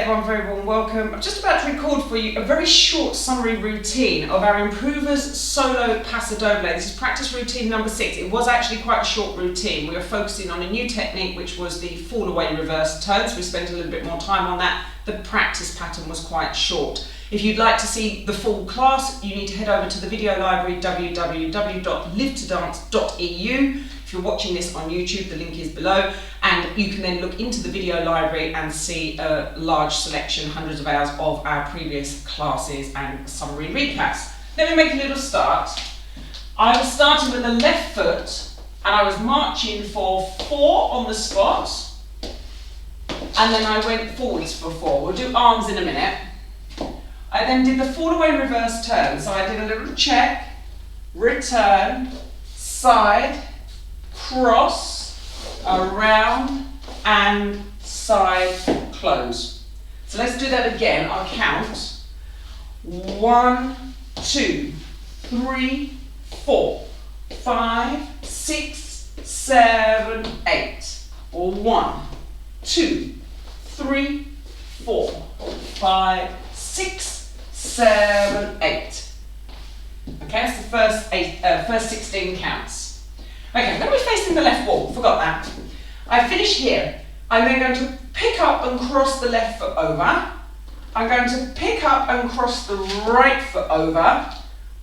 everyone, very warm welcome. I'm just about to record for you a very short summary routine of our Improvers Solo Paso Doble. This is practice routine number 6. It was actually quite a short routine. We were focusing on a new technique, which was the fall away reverse turns. We spent a little bit more time on that. The practice pattern was quite short. If you'd like to see the full class, you need to head over to the video library www.livetodance.eu. If you're watching this on YouTube, the link is below, and you can then look into the video library and see a large selection, hundreds of hours of our previous classes and summary recaps. Let me make a little start. I was starting with the left foot and I was marching for 4 on the spot, and then I went forwards for 4. We'll do arms in a minute. I then did the fall away reverse turn. So I did a little check, return, side, cross, around, and side close. So let's do that again. I'll count. 1, 2, 3, 4, 5, 6, 7, 8. 1, 2, 3, 4, 5, 6, 7, 8. Okay, that's the first 16 counts. Okay, I'm going to be facing the left wall, forgot that. I finish here. I'm then going to pick up and cross the left foot over. I'm going to pick up and cross the right foot over.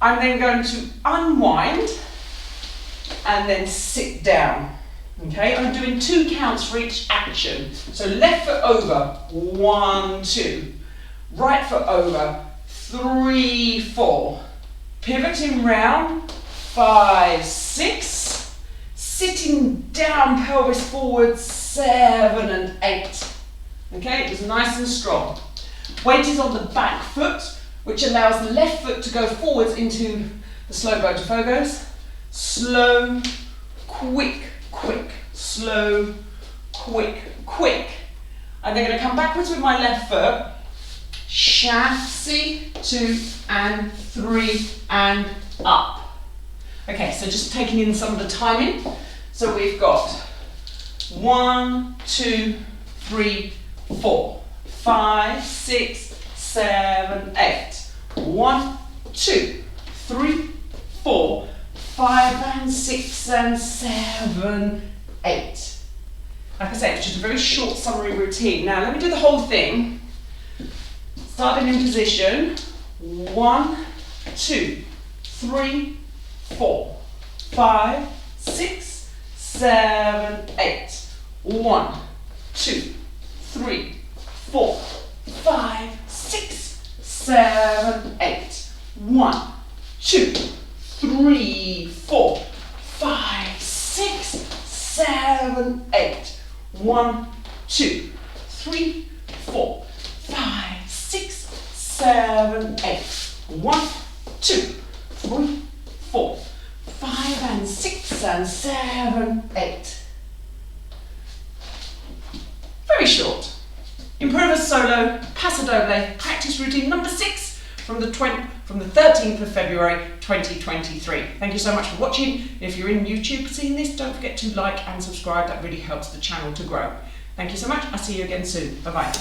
I'm then going to unwind and then sit down. Okay, I'm doing 2 counts for each action. So left foot over, 1, 2. Right foot over, 3, 4. Pivoting round, 5, 6. Sitting down, pelvis forward, 7 and 8. Okay, it was nice and strong. Weight is on the back foot, which allows the left foot to go forwards into the slow Botafogos. Slow, quick, quick. Slow, quick, quick. And then going to come backwards with my left foot. Chassé, 2 and 3 and up. Okay, so just taking in some of the timing. So we've got 1, 2, 3, 4, 5, 6, 7, 8. 1, 2, 3, 4, 5 and 6 and 7, 8. Like I said, it's just a very short summary routine. Now let me do the whole thing. Starting in position. 1, 2, 3, 4, 5, 6, 7, 8. 1, 2, 3, 4, 5, 6, 7, 8. 1, 2, 3, 4, 5, 6, 7, 8. 1, 2, 3, 4, 5, 6, 7, 8. 1, 2, 3, 4, 5 and 6 and 7, 8. Very short. Improvers Solo Paso Doble practice routine number 6 from the 13th of February 2023. Thank you so much for watching. If you're in YouTube seeing this, don't forget to like and subscribe. That really helps the channel to grow. Thank you so much. I'll see you again soon. Bye bye.